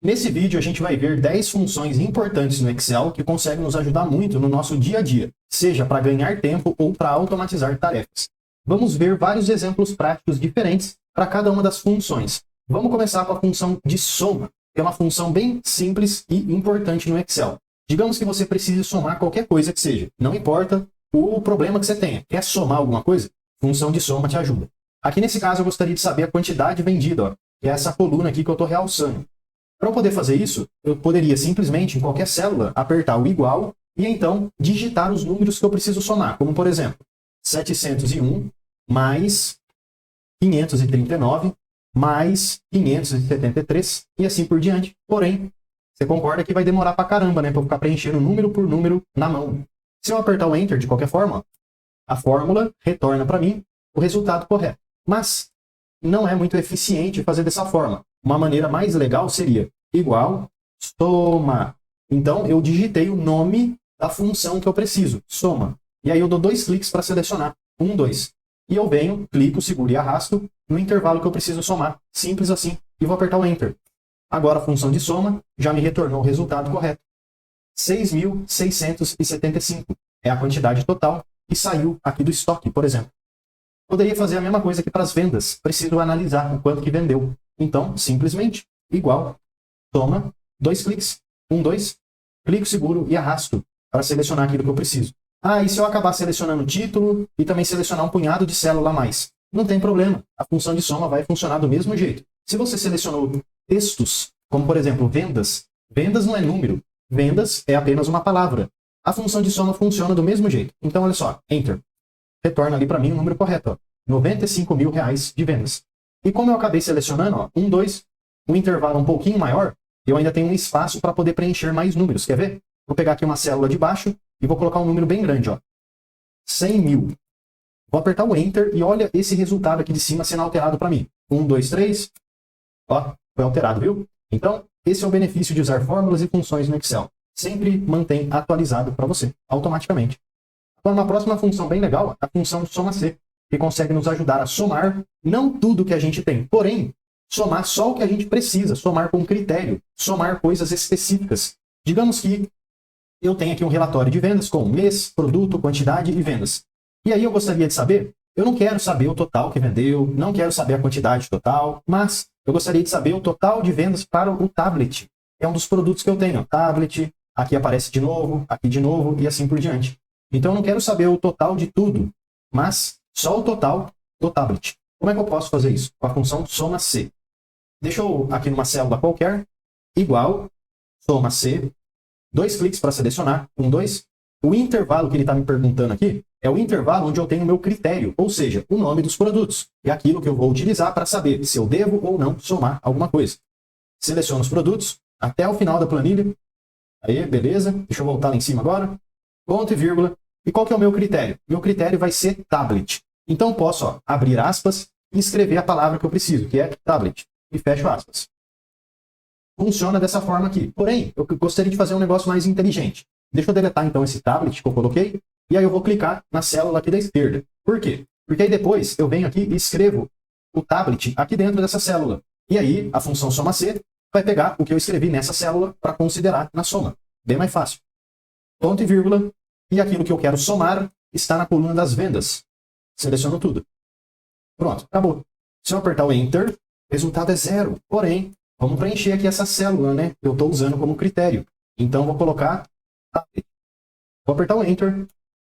Nesse vídeo a gente vai ver 10 funções importantes no Excel que conseguem nos ajudar muito no nosso dia a dia, seja para ganhar tempo ou para automatizar tarefas. Vamos ver vários exemplos práticos diferentes para cada uma das funções. Vamos começar com a função de soma, que é uma função bem simples e importante no Excel. Digamos que você precise somar qualquer coisa que seja, não importa o problema que você tenha. Quer somar alguma coisa? Função de soma te ajuda. Aqui nesse caso eu gostaria de saber a quantidade vendida, que é essa coluna aqui que eu estou realçando. Para eu poder fazer isso, eu poderia simplesmente, em qualquer célula, apertar o igual e então digitar os números que eu preciso somar, como por exemplo, 701 mais 539 mais 573 e assim por diante. Porém, você concorda que vai demorar pra caramba, né? Para eu ficar preenchendo número por número na mão. Se eu apertar o Enter de qualquer forma, a fórmula retorna para mim o resultado correto. Mas não é muito eficiente fazer dessa forma. Uma maneira mais legal seria igual soma. Então, eu digitei o nome da função que eu preciso, soma. E aí eu dou 2 cliques para selecionar. 1, 2. E eu venho, clico, seguro e arrasto no intervalo que eu preciso somar. Simples assim. E vou apertar o Enter. Agora a função de soma já me retornou o resultado correto. 6.675 é a quantidade total que saiu aqui do estoque, por exemplo. Poderia fazer a mesma coisa aqui para as vendas. Preciso analisar o quanto que vendeu. Então, simplesmente, igual, soma, 2 cliques, 1, 2, clico seguro e arrasto para selecionar aquilo que eu preciso. Ah, e se eu acabar selecionando o título e também selecionar um punhado de célula a mais? Não tem problema, a função de soma vai funcionar do mesmo jeito. Se você selecionou textos, como por exemplo, vendas, vendas não é número, vendas é apenas uma palavra. A função de soma funciona do mesmo jeito. Então, olha só, Enter. Retorna ali para mim o número correto, ó, R$95 mil de vendas. E como eu acabei selecionando, ó, 1, 2, um intervalo um pouquinho maior, eu ainda tenho um espaço para poder preencher mais números. Quer ver? Vou pegar aqui uma célula de baixo e vou colocar um número bem grande, ó, 100 mil. Vou apertar o Enter e olha esse resultado aqui de cima sendo alterado para mim. 1, 2, 3, ó, foi alterado, viu? Então, esse é o benefício de usar fórmulas e funções no Excel. Sempre mantém atualizado para você, automaticamente. Agora, uma próxima função bem legal, a função soma-C, que consegue nos ajudar a somar não tudo que a gente tem, porém, somar só o que a gente precisa, somar com critério, somar coisas específicas. Digamos que eu tenho aqui um relatório de vendas com mês, produto, quantidade e vendas. E aí eu gostaria de saber, eu não quero saber o total que vendeu, não quero saber a quantidade total, mas eu gostaria de saber o total de vendas para o tablet. É um dos produtos que eu tenho, tablet, aqui aparece de novo, aqui de novo e assim por diante. Então eu não quero saber o total de tudo, mas só o total do tablet. Como é que eu posso fazer isso? Com a função soma-C. Deixa eu aqui numa célula qualquer, igual, soma-C, 2 cliques para selecionar, 1, 2. O intervalo que ele está me perguntando aqui é o intervalo onde eu tenho o meu critério, ou seja, o nome dos produtos. É aquilo que eu vou utilizar para saber se eu devo ou não somar alguma coisa. Seleciono os produtos até o final da planilha. Aí, beleza. Deixa eu voltar lá em cima agora. Ponto e vírgula. E qual que é o meu critério? Meu critério vai ser tablet. Então posso, ó, abrir aspas e escrever a palavra que eu preciso, que é tablet. E fecho aspas. Funciona dessa forma aqui. Porém, eu gostaria de fazer um negócio mais inteligente. Deixa eu deletar então esse tablet que eu coloquei. E aí eu vou clicar na célula aqui da esquerda. Por quê? Porque aí depois eu venho aqui e escrevo o tablet aqui dentro dessa célula. E aí a função soma-C vai pegar o que eu escrevi nessa célula para considerar na soma. Bem mais fácil. Ponto e vírgula. E aquilo que eu quero somar está na coluna das vendas. Seleciono tudo. Pronto, acabou. Se eu apertar o Enter, o resultado é 0. Porém, vamos preencher aqui essa célula, né? Eu estou usando como critério. Então, vou colocar tablet. Vou apertar o Enter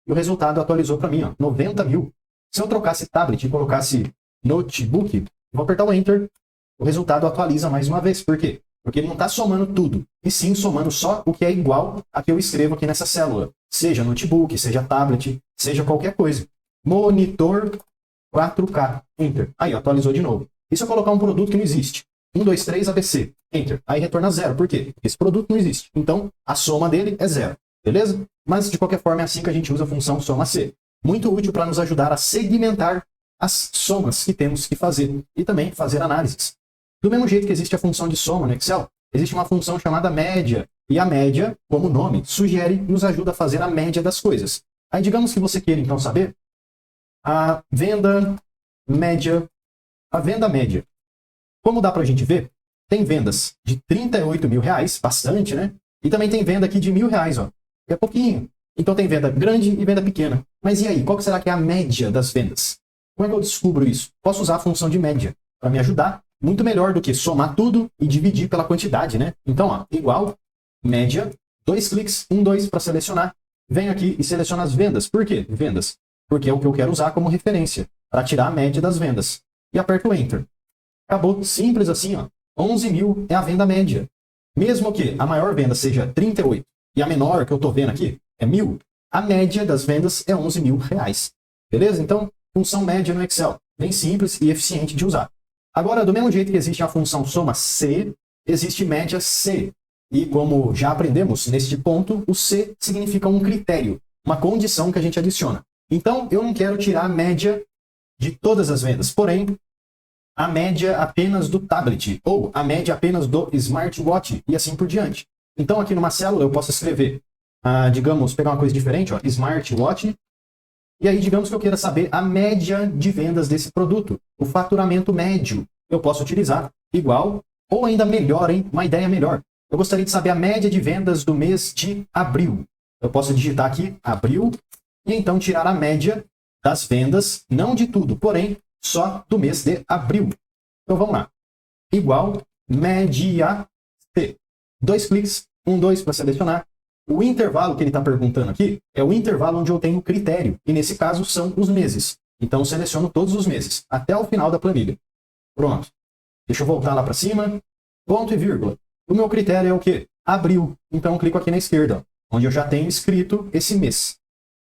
e o resultado atualizou para mim, ó, 90 mil. Se eu trocasse tablet e colocasse notebook, vou apertar o Enter, o resultado atualiza mais uma vez. Por quê? Porque ele não está somando tudo, e sim somando só o que é igual a que eu escrevo aqui nessa célula. Seja notebook, seja tablet, seja qualquer coisa. Monitor 4K. Enter. Aí, atualizou de novo. E se eu colocar um produto que não existe? 1, 2, 3, ABC. Enter. Aí retorna 0. Por quê? Porque esse produto não existe. Então, a soma dele é 0. Beleza? Mas, de qualquer forma, é assim que a gente usa a função soma-C. Muito útil para nos ajudar a segmentar as somas que temos que fazer. E também fazer análises. Do mesmo jeito que existe a função de soma no Excel, existe uma função chamada média. E a média, como o nome sugere, nos ajuda a fazer a média das coisas. Aí digamos que você queira então saber a venda média. A venda média. Como dá para a gente ver, tem vendas de 38 mil reais, bastante, né? E também tem venda aqui de R$1.000, ó. É pouquinho. Então tem venda grande e venda pequena. Mas e aí, qual que será que é a média das vendas? Como é que eu descubro isso? Posso usar a função de média para me ajudar. Muito melhor do que somar tudo e dividir pela quantidade, né? Então, ó, igual, média, 2 cliques, 1, 2 para selecionar. Venho aqui e seleciono as vendas. Por quê? Vendas. Porque é o que eu quero usar como referência para tirar a média das vendas. E aperto Enter. Acabou. Simples assim, ó. 11 mil é a venda média. Mesmo que a maior venda seja 38 e a menor que eu estou vendo aqui é 1.000, a média das vendas é 11 mil reais. Beleza? Então, função média no Excel. Bem simples e eficiente de usar. Agora, do mesmo jeito que existe a função soma C, existe média C. E como já aprendemos neste ponto, o C significa um critério, uma condição que a gente adiciona. Então, eu não quero tirar a média de todas as vendas, porém, a média apenas do tablet, ou a média apenas do smartwatch, e assim por diante. Então, aqui numa célula, eu posso escrever, digamos, pegar uma coisa diferente, ó, smartwatch, e aí, digamos que eu queira saber a média de vendas desse produto, o faturamento médio. Eu posso utilizar igual, ou ainda melhor, hein? Uma ideia melhor. Eu gostaria de saber a média de vendas do mês de abril. Eu posso digitar aqui, abril, e então tirar a média das vendas, não de tudo, porém, só do mês de abril. Então, vamos lá. Igual, média C. 2 cliques, 1, 2 para selecionar. O intervalo que ele está perguntando aqui é o intervalo onde eu tenho critério, e nesse caso são os meses. Então, eu seleciono todos os meses, até o final da planilha. Pronto. Deixa eu voltar lá para cima. Ponto e vírgula. O meu critério é o quê? Abril. Então, eu clico aqui na esquerda, onde eu já tenho escrito esse mês.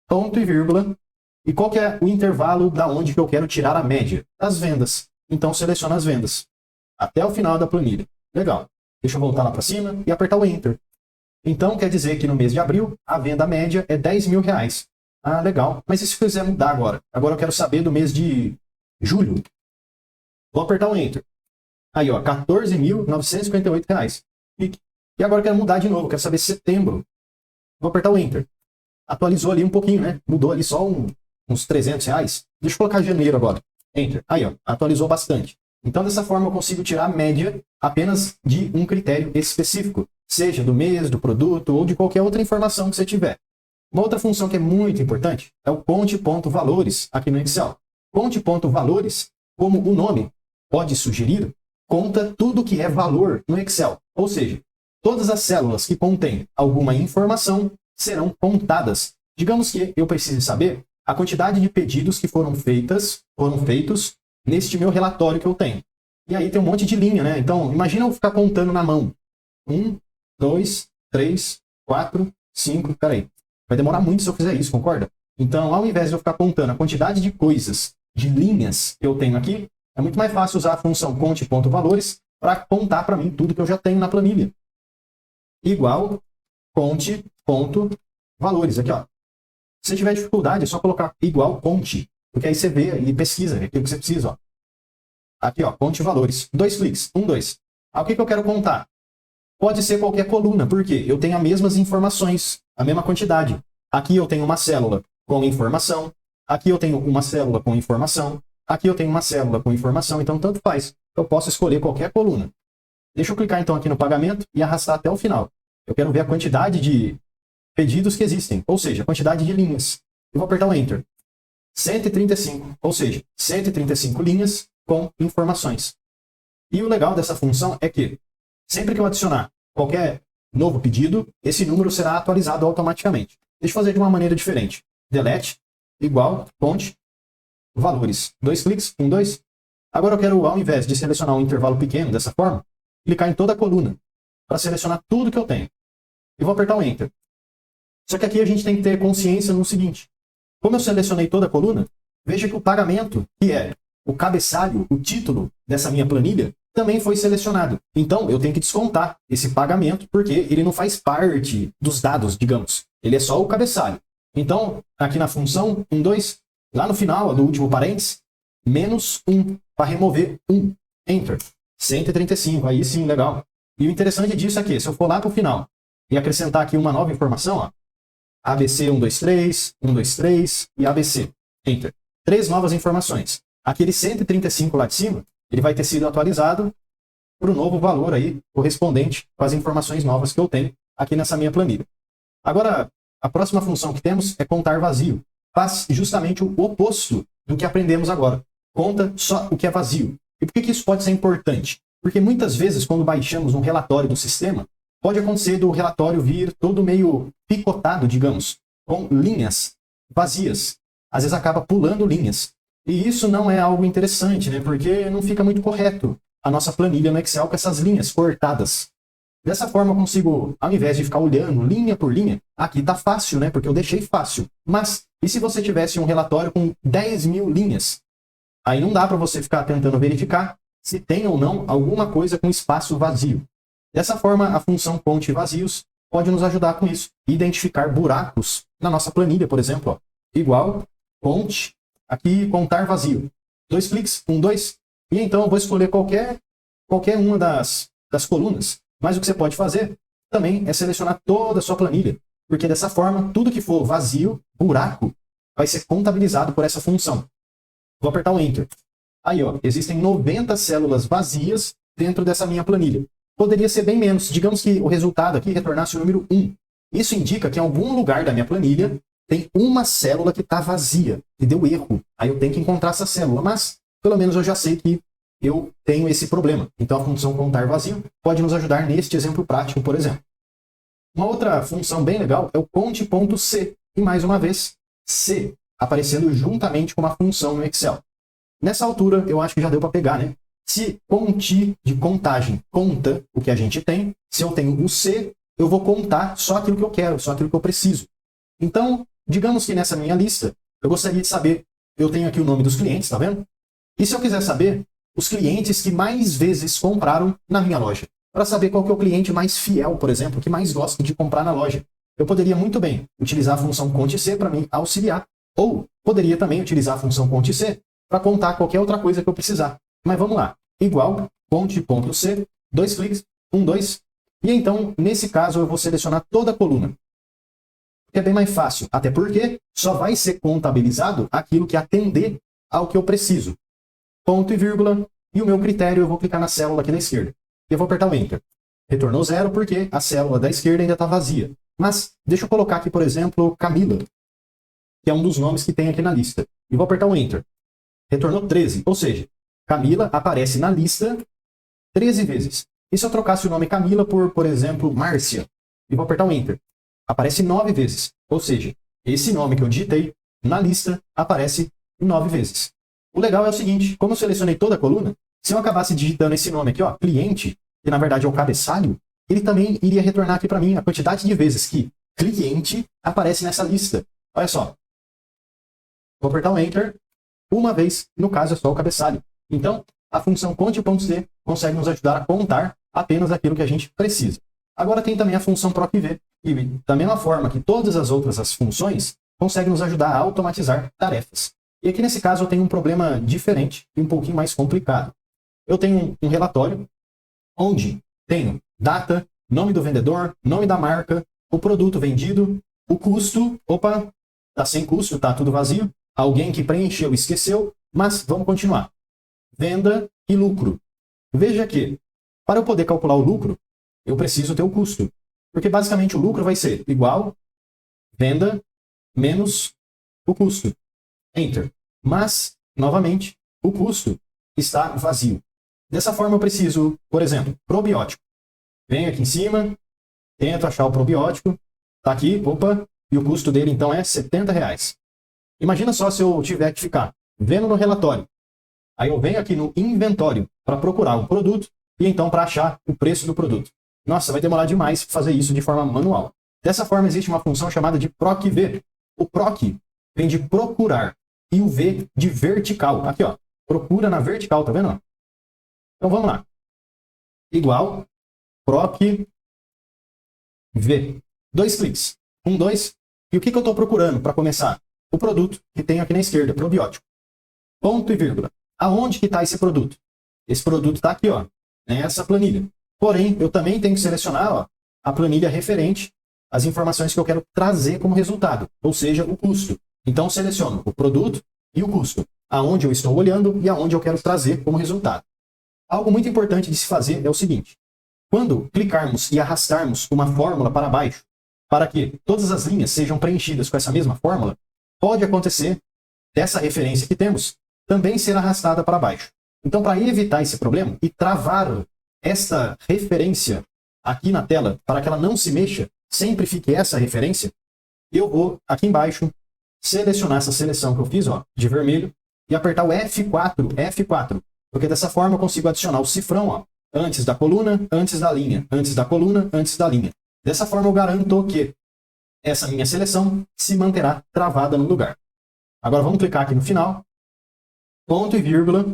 Ponto e vírgula. E qual que é o intervalo da onde que eu quero tirar a média? Das vendas. Então, seleciono as vendas. Até o final da planilha. Legal. Deixa eu voltar lá para cima e apertar o Enter. Então, quer dizer que no mês de abril, a venda média é 10 mil reais. Ah, legal. Mas e se eu quiser mudar agora? Agora eu quero saber do mês de julho. Vou apertar o Enter. Aí, ó, 14.958 reais. E agora eu quero mudar de novo, quero saber setembro. Vou apertar o Enter. Atualizou ali um pouquinho, né? Mudou ali só uns 300 reais. Deixa eu colocar janeiro agora. Enter. Aí, ó, atualizou bastante. Então, dessa forma, eu consigo tirar a média apenas de um critério específico, seja do mês, do produto ou de qualquer outra informação que você tiver. Uma outra função que é muito importante é o conte.valores aqui no Excel. Conte.valores, como o nome pode sugerir, conta tudo que é valor no Excel. Ou seja, todas as células que contêm alguma informação serão contadas. Digamos que eu precise saber a quantidade de pedidos que foram feitos neste meu relatório que eu tenho. E aí tem um monte de linha, né? Então, imagina eu ficar contando na mão. 1, 2, 3, 4, 5, peraí. Vai demorar muito se eu fizer isso, concorda? Então, ao invés de eu ficar contando a quantidade de coisas, de linhas que eu tenho aqui, é muito mais fácil usar a função conte.valores para contar para mim tudo que eu já tenho na planilha. Igual conte.valores. Aqui, ó. Se você tiver dificuldade, é só colocar igual conte. Porque aí você vê e pesquisa aquilo que você precisa. Ó. Aqui, ó, conte valores. 2 cliques. 1, 2. O que eu quero contar? Pode ser qualquer coluna, porque eu tenho as mesmas informações, a mesma quantidade. Aqui eu tenho uma célula com informação. Aqui eu tenho uma célula com informação. Aqui eu tenho uma célula com informação. Então, tanto faz. Eu posso escolher qualquer coluna. Deixa eu clicar, então, aqui no pagamento e arrastar até o final. Eu quero ver a quantidade de pedidos que existem, ou seja, a quantidade de linhas. Eu vou apertar o Enter. 135, ou seja, 135 linhas com informações. E o legal dessa função é que, sempre que eu adicionar qualquer novo pedido, esse número será atualizado automaticamente. Deixa eu fazer de uma maneira diferente. Delete, igual, conte, valores. 2 cliques, 1, 2. Agora eu quero, ao invés de selecionar um intervalo pequeno dessa forma, clicar em toda a coluna, para selecionar tudo que eu tenho. E vou apertar o Enter. Só que aqui a gente tem que ter consciência no seguinte. Como eu selecionei toda a coluna, veja que o pagamento, que é o cabeçalho, o título dessa minha planilha, também foi selecionado. Então, eu tenho que descontar esse pagamento, porque ele não faz parte dos dados, digamos. Ele é só o cabeçalho. Então, aqui na função 1, 2, lá no final do último parênteses, menos 1, para remover 1. Enter. 135, aí sim, legal. E o interessante disso é que, se eu for lá para o final e acrescentar aqui uma nova informação, ó, ABC 123, 123 e ABC. Enter. 3 novas informações. Aquele 135 lá de cima, ele vai ter sido atualizado para o novo valor aí correspondente com as informações novas que eu tenho aqui nessa minha planilha. Agora, a próxima função que temos é contar vazio. Faz justamente o oposto do que aprendemos agora. Conta só o que é vazio. E por que isso pode ser importante? Porque muitas vezes, quando baixamos um relatório do sistema, pode acontecer do relatório vir todo meio picotado, digamos, com linhas vazias. Às vezes acaba pulando linhas. E isso não é algo interessante, né? Porque não fica muito correto a nossa planilha no Excel com essas linhas cortadas. Dessa forma eu consigo, ao invés de ficar olhando linha por linha, aqui tá fácil, né? Porque eu deixei fácil. Mas, e se você tivesse um relatório com 10.000 linhas? Aí não dá para você ficar tentando verificar se tem ou não alguma coisa com espaço vazio. Dessa forma, a função conte vazios pode nos ajudar com isso. Identificar buracos na nossa planilha, por exemplo. Ó, igual, conte, aqui, contar vazio. 2 cliques, 1, 2. E então eu vou escolher qualquer uma das colunas. Mas o que você pode fazer também é selecionar toda a sua planilha. Porque dessa forma, tudo que for vazio, buraco, vai ser contabilizado por essa função. Vou apertar o Enter. Aí, ó, existem 90 células vazias dentro dessa minha planilha. Poderia ser bem menos. Digamos que o resultado aqui retornasse o número 1. Isso indica que em algum lugar da minha planilha tem uma célula que está vazia, que deu erro. Aí eu tenho que encontrar essa célula. Mas, pelo menos eu já sei que eu tenho esse problema. Então a função contar vazio pode nos ajudar neste exemplo prático, por exemplo. Uma outra função bem legal é o conte.c. E mais uma vez, C aparecendo juntamente com uma função no Excel. Nessa altura, eu acho que já deu para pegar, né? Se conte de contagem conta o que a gente tem, se eu tenho o C, eu vou contar só aquilo que eu quero, só aquilo que eu preciso. Então, digamos que nessa minha lista, eu gostaria de saber, eu tenho aqui o nome dos clientes, tá vendo? E se eu quiser saber os clientes que mais vezes compraram na minha loja, para saber qual que é o cliente mais fiel, por exemplo, que mais gosta de comprar na loja, eu poderia muito bem utilizar a função conte.c para me auxiliar, ou poderia também utilizar a função conte.c para contar qualquer outra coisa que eu precisar. Mas vamos lá. Igual, conte.c, 2 cliques, 1, 2. E então, nesse caso, eu vou selecionar toda a coluna. É bem mais fácil, até porque só vai ser contabilizado aquilo que atender ao que eu preciso. Ponto e vírgula, e o meu critério eu vou clicar na célula aqui da esquerda. E eu vou apertar o Enter. Retornou 0 porque a célula da esquerda ainda está vazia. Mas, deixa eu colocar aqui, por exemplo, Camila, que é um dos nomes que tem aqui na lista. E vou apertar o Enter. Retornou 13, ou seja, Camila aparece na lista 13 vezes. E se eu trocasse o nome Camila por exemplo, Márcia, e vou apertar o Enter, aparece 9 vezes. Ou seja, esse nome que eu digitei na lista aparece 9 vezes. O legal é o seguinte, como eu selecionei toda a coluna, se eu acabasse digitando esse nome aqui, ó, cliente, que na verdade é o cabeçalho, ele também iria retornar aqui para mim a quantidade de vezes que cliente aparece nessa lista. Olha só. Vou apertar o Enter uma vez, no caso é só o cabeçalho. Então, a função conte.c consegue nos ajudar a contar apenas aquilo que a gente precisa. Agora tem também a função procv, que da mesma forma que todas as outras funções, consegue nos ajudar a automatizar tarefas. E aqui nesse caso eu tenho um problema diferente e um pouquinho mais complicado. Eu tenho um relatório onde tenho data, nome do vendedor, nome da marca, o produto vendido, o custo, opa, tá sem custo, tá tudo vazio, alguém que preencheu esqueceu, mas vamos continuar. Venda e lucro. Veja que, para eu poder calcular o lucro, eu preciso ter o custo. Porque basicamente o lucro vai ser igual venda menos o custo. Enter. Mas, novamente, o custo está vazio. Dessa forma eu preciso, por exemplo, probiótico. Venho aqui em cima, tento achar o probiótico, está aqui, opa, e o custo dele então é R$70. Imagina só se eu tiver que ficar vendo no relatório. Aí eu venho aqui no inventório para procurar o produto e então para achar o preço do produto. Nossa, vai demorar demais fazer isso de forma manual. Dessa forma existe uma função chamada de procv. O proc vem de procurar e o v de vertical. Aqui, ó, procura na vertical, tá vendo? Então vamos lá. Igual procv. 2 cliques. 1, 2. E o que eu estou procurando para começar? O produto que tem aqui na esquerda, probiótico. Ponto e vírgula. Aonde que está esse produto? Esse produto está aqui, ó, nessa planilha. Porém, eu também tenho que selecionar, ó, a planilha referente às informações que eu quero trazer como resultado, ou seja, o custo. Então, seleciono o produto e o custo, aonde eu estou olhando e aonde eu quero trazer como resultado. Algo muito importante de se fazer é o seguinte. Quando clicarmos e arrastarmos uma fórmula para baixo, para que todas as linhas sejam preenchidas com essa mesma fórmula, pode acontecer dessa referência que temos também ser arrastada para baixo. Então, para evitar esse problema e travar esta referência aqui na tela, para que ela não se mexa, sempre fique essa referência, eu vou aqui embaixo selecionar essa seleção que eu fiz, ó, de vermelho, e apertar o F4, porque dessa forma eu consigo adicionar o cifrão, ó, antes da coluna, antes da linha, antes da coluna, antes da linha. Dessa forma eu garanto que essa minha seleção se manterá travada no lugar. Agora vamos clicar aqui no final, ponto e vírgula,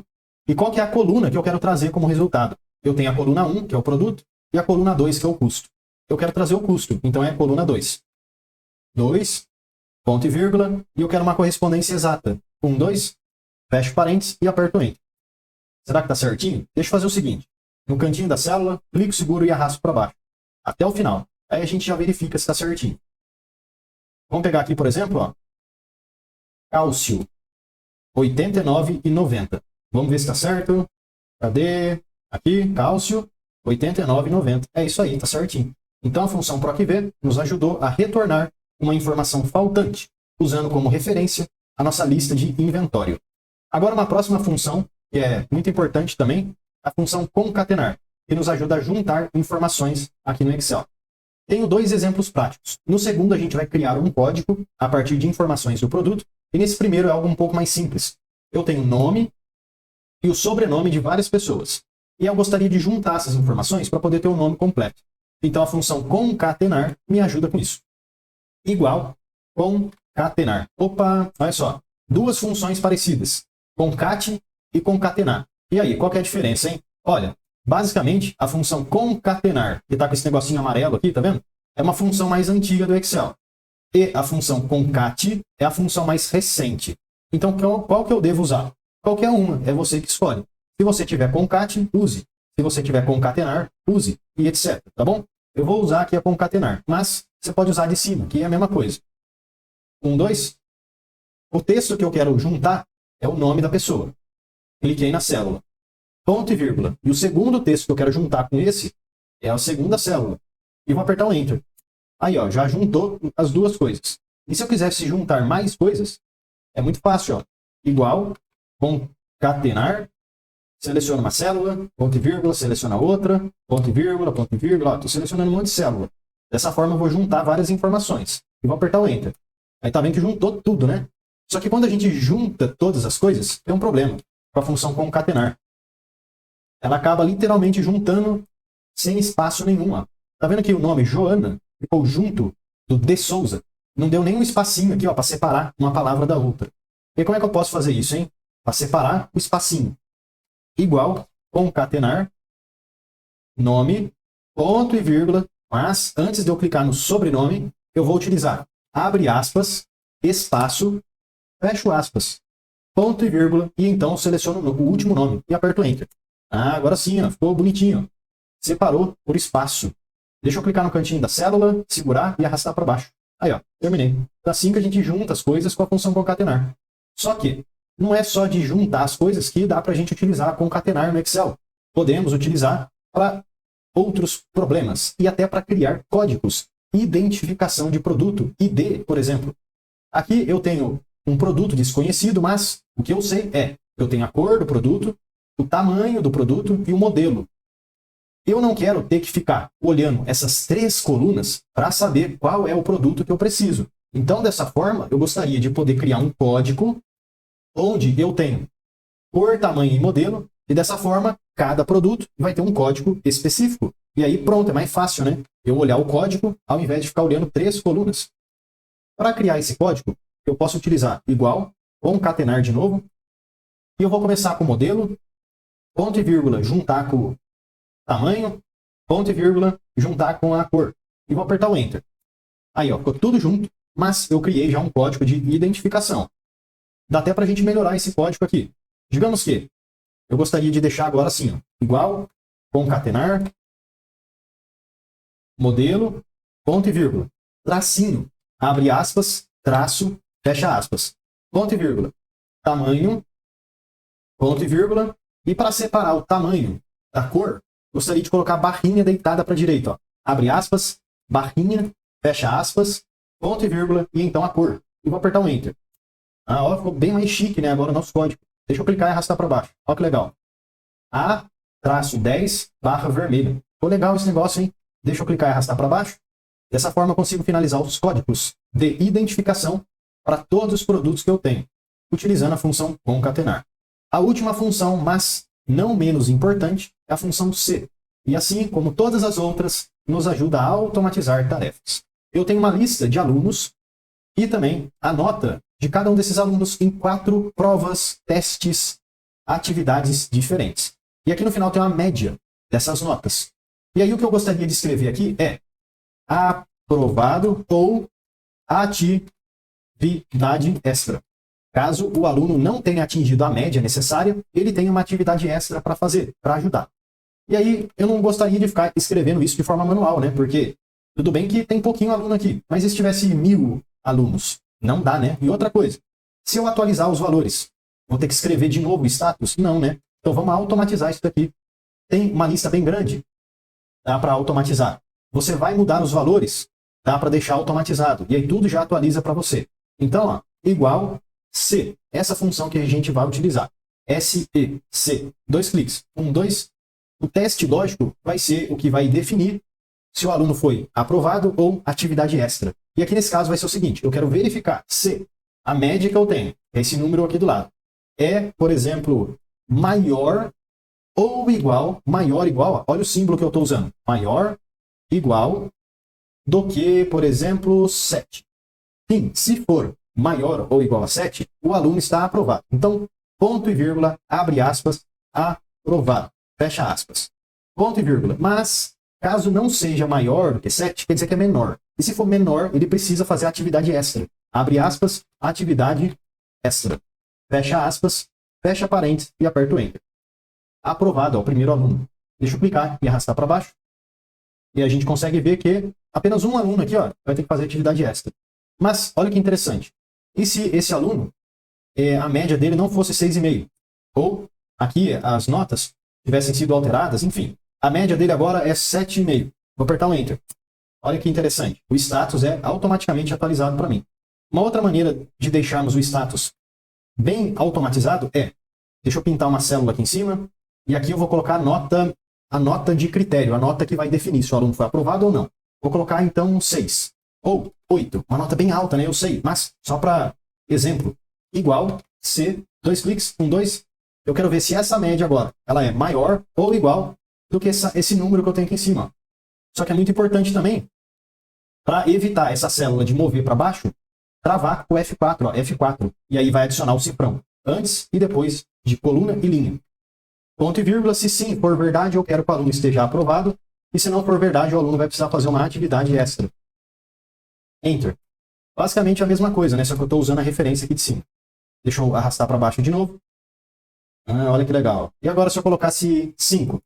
e qual que é a coluna que eu quero trazer como resultado? Eu tenho a coluna 1, que é o produto, e a coluna 2, que é o custo. Eu quero trazer o custo, então é a coluna 2. 2, ponto e vírgula, e eu quero uma correspondência exata. 1, 2, fecho parênteses e aperto Enter. Será que está certinho? Deixa eu fazer o seguinte. No cantinho da célula, clico seguro e arrasto para baixo. Até o final. Aí a gente já verifica se está certinho. Vamos pegar aqui, por exemplo, ó, cálcio 89,90. Vamos ver se está certo. Cadê? Aqui, cálcio 89,90. É isso aí, está certinho. Então a função PROC-V nos ajudou a retornar uma informação faltante, usando como referência a nossa lista de inventório. Agora uma próxima função, que é muito importante também, a função concatenar, que nos ajuda a juntar informações aqui no Excel. Tenho dois exemplos práticos. No segundo, a gente vai criar um código a partir de informações do produto, e nesse primeiro é algo um pouco mais simples. Eu tenho o nome e o sobrenome de várias pessoas. E eu gostaria de juntar essas informações para poder ter o nome completo. Então a função concatenar me ajuda com isso. Igual concatenar. Opa, olha só. Duas funções parecidas. Concate e concatenar. E aí, qual que é a diferença, hein? Olha, basicamente, a função concatenar, que está com esse negocinho amarelo aqui, tá vendo? É uma função mais antiga do Excel. E a função concate é a função mais recente. Então, qual que eu devo usar? Qualquer uma, é você que escolhe. Se você tiver concate, use. Se você tiver concatenar, use. E etc. Tá bom? Eu vou usar aqui a concatenar, mas você pode usar de cima, que é a mesma coisa. 1, 2. O texto que eu quero juntar é o nome da pessoa. Cliquei na célula. Ponto e vírgula. E o segundo texto que eu quero juntar com esse é a segunda célula. E vou apertar o Enter. Aí, ó, já juntou as duas coisas. E se eu quisesse juntar mais coisas, é muito fácil, ó. Igual, concatenar, seleciona uma célula, ponto e vírgula, seleciona outra, ponto e vírgula, ponto e vírgula. Estou selecionando um monte de célula. Dessa forma eu vou juntar várias informações. E vou apertar o Enter. Aí tá vendo que juntou tudo, né? Só que quando a gente junta todas as coisas, tem um problema com a função concatenar. Ela acaba literalmente juntando sem espaço nenhum. Ó. Tá vendo que o nome Joana ficou junto do de Souza? Não deu nenhum espacinho aqui para separar uma palavra da outra. E como é que eu posso fazer isso, hein? Para separar o espacinho. Igual, concatenar, nome, ponto e vírgula, mas antes de eu clicar no sobrenome, eu vou utilizar abre aspas, espaço, fecho aspas, ponto e vírgula, e então eu seleciono o último nome e aperto Enter. Ah, agora sim, ó, ficou bonitinho. Ó. Separou por espaço. Deixa eu clicar no cantinho da célula, segurar e arrastar para baixo. Aí, ó, terminei. É assim que a gente junta as coisas com a função concatenar. Só que não é só de juntar as coisas que dá para a gente utilizar concatenar no Excel. Podemos utilizar para outros problemas e até para criar códigos. Identificação de produto, ID, por exemplo. Aqui eu tenho um produto desconhecido, mas o que eu sei é, eu tenho a cor do produto, o tamanho do produto e o modelo. Eu não quero ter que ficar olhando essas três colunas para saber qual é o produto que eu preciso. Então, dessa forma, eu gostaria de poder criar um código onde eu tenho cor, tamanho e modelo, e dessa forma, cada produto vai ter um código específico. E aí, pronto, é mais fácil, né? Eu olhar o código ao invés de ficar olhando três colunas. Para criar esse código, eu posso utilizar igual, concatenar de novo, e eu vou começar com o modelo, ponto e vírgula, juntar com o tamanho, ponto e vírgula, juntar com a cor. E vou apertar o Enter. Aí, ó, ficou tudo junto, mas eu criei já um código de identificação. Dá até para a gente melhorar esse código aqui. Digamos que eu gostaria de deixar agora assim, ó, igual, concatenar, modelo, ponto e vírgula, tracinho, abre aspas, traço, fecha aspas, ponto e vírgula, tamanho, ponto e vírgula, e para separar o tamanho da cor, gostaria de colocar a barrinha deitada para a direita. Ó. Abre aspas, barrinha, fecha aspas, ponto e vírgula, e então a cor. E vou apertar um Enter. Ó, ficou bem mais chique, né? Agora o nosso código. Deixa eu clicar e arrastar para baixo. Olha que legal. A-10 barra vermelho. Ficou legal esse negócio, hein? Deixa eu clicar e arrastar para baixo. Dessa forma eu consigo finalizar os códigos de identificação para todos os produtos que eu tenho, utilizando a função concatenar. A última função, mas não menos importante, é a função C. E assim como todas as outras, nos ajuda a automatizar tarefas. Eu tenho uma lista de alunos e também a nota de cada um desses alunos em 4 provas, testes, atividades diferentes. E aqui no final tem uma média dessas notas. E aí o que eu gostaria de escrever aqui é aprovado ou atividade extra. Caso o aluno não tenha atingido a média necessária, ele tem uma atividade extra para fazer, para ajudar. E aí eu não gostaria de ficar escrevendo isso de forma manual, né? Porque tudo bem que tem pouquinho aluno aqui, mas e se tivesse 1000 alunos? Não dá, né? E outra coisa, se eu atualizar os valores, vou ter que escrever de novo o status? Não, né? Então vamos automatizar isso daqui. Tem uma lista bem grande, dá para automatizar. Você vai mudar os valores, dá para deixar automatizado. E aí tudo já atualiza para você. Então, ó, igual C. Essa função que a gente vai utilizar. SEC. 2 cliques. 1, 2. O teste lógico vai ser o que vai definir se o aluno foi aprovado ou atividade extra. E aqui nesse caso vai ser o seguinte. Eu quero verificar se a média que eu tenho, esse número aqui do lado, é, por exemplo, maior ou igual, ó, olha o símbolo que eu estou usando, maior, igual, do que, por exemplo, 7. Sim, se for maior ou igual a 7, o aluno está aprovado. Então, ponto e vírgula, abre aspas, aprovado, fecha aspas. Ponto e vírgula. Mas, caso não seja maior do que 7, quer dizer que é menor. E se for menor, ele precisa fazer atividade extra. Abre aspas, atividade extra. Fecha aspas, fecha parênteses e aperta o Enter. Aprovado, ó, o primeiro aluno. Deixa eu clicar e arrastar para baixo. E a gente consegue ver que apenas um aluno aqui, ó, vai ter que fazer atividade extra. Mas, olha que interessante. E se esse aluno, a média dele não fosse 6,5? Ou, aqui, as notas tivessem sido alteradas, enfim. A média dele agora é 7,5. Vou apertar um Enter. Olha que interessante. O status é automaticamente atualizado para mim. Uma outra maneira de deixarmos o status bem automatizado é, deixa eu pintar uma célula aqui em cima, e aqui eu vou colocar a nota de critério, a nota que vai definir se o aluno foi aprovado ou não. Vou colocar então 6 ou 8, uma nota bem alta, né? Eu sei, mas só para exemplo, igual C, 2 cliques, 1, 2. Eu quero ver se essa média agora ela é maior ou igual do que esse número que eu tenho aqui em cima. Só que é muito importante também, para evitar essa célula de mover para baixo, travar com o F4, ó, F4. E aí vai adicionar o cifrão, antes e depois de coluna e linha. Ponto e vírgula, se sim for verdade, eu quero que o aluno esteja aprovado, e se não for verdade, o aluno vai precisar fazer uma atividade extra. Enter. Basicamente a mesma coisa, né? Só que eu estou usando a referência aqui de cima. Deixa eu arrastar para baixo de novo. Olha que legal. E agora se eu colocasse 5?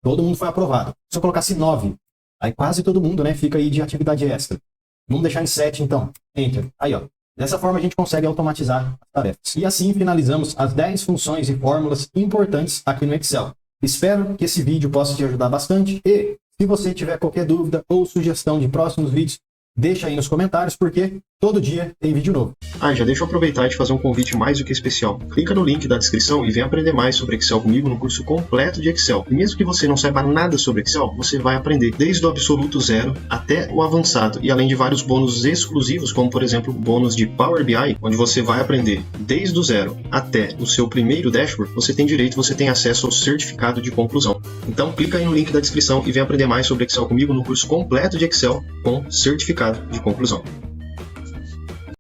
Todo mundo foi aprovado. Se eu colocasse 9, aí quase todo mundo, né, fica aí de atividade extra. Vamos deixar em 7 então. Enter. Aí, ó. Dessa forma a gente consegue automatizar as tarefas. E assim finalizamos as 10 funções e fórmulas importantes aqui no Excel. Espero que esse vídeo possa te ajudar bastante e se você tiver qualquer dúvida ou sugestão de próximos vídeos, deixa aí nos comentários, porque todo dia tem vídeo novo. Já deixa eu aproveitar e te fazer um convite mais do que especial. Clica no link da descrição e vem aprender mais sobre Excel comigo no curso completo de Excel. E mesmo que você não saiba nada sobre Excel, você vai aprender desde o absoluto zero até o avançado. E além de vários bônus exclusivos, como por exemplo o bônus de Power BI, onde você vai aprender desde o zero até o seu primeiro dashboard, você tem acesso ao certificado de conclusão. Então clica aí no link da descrição e vem aprender mais sobre Excel comigo no curso completo de Excel com certificado de conclusão.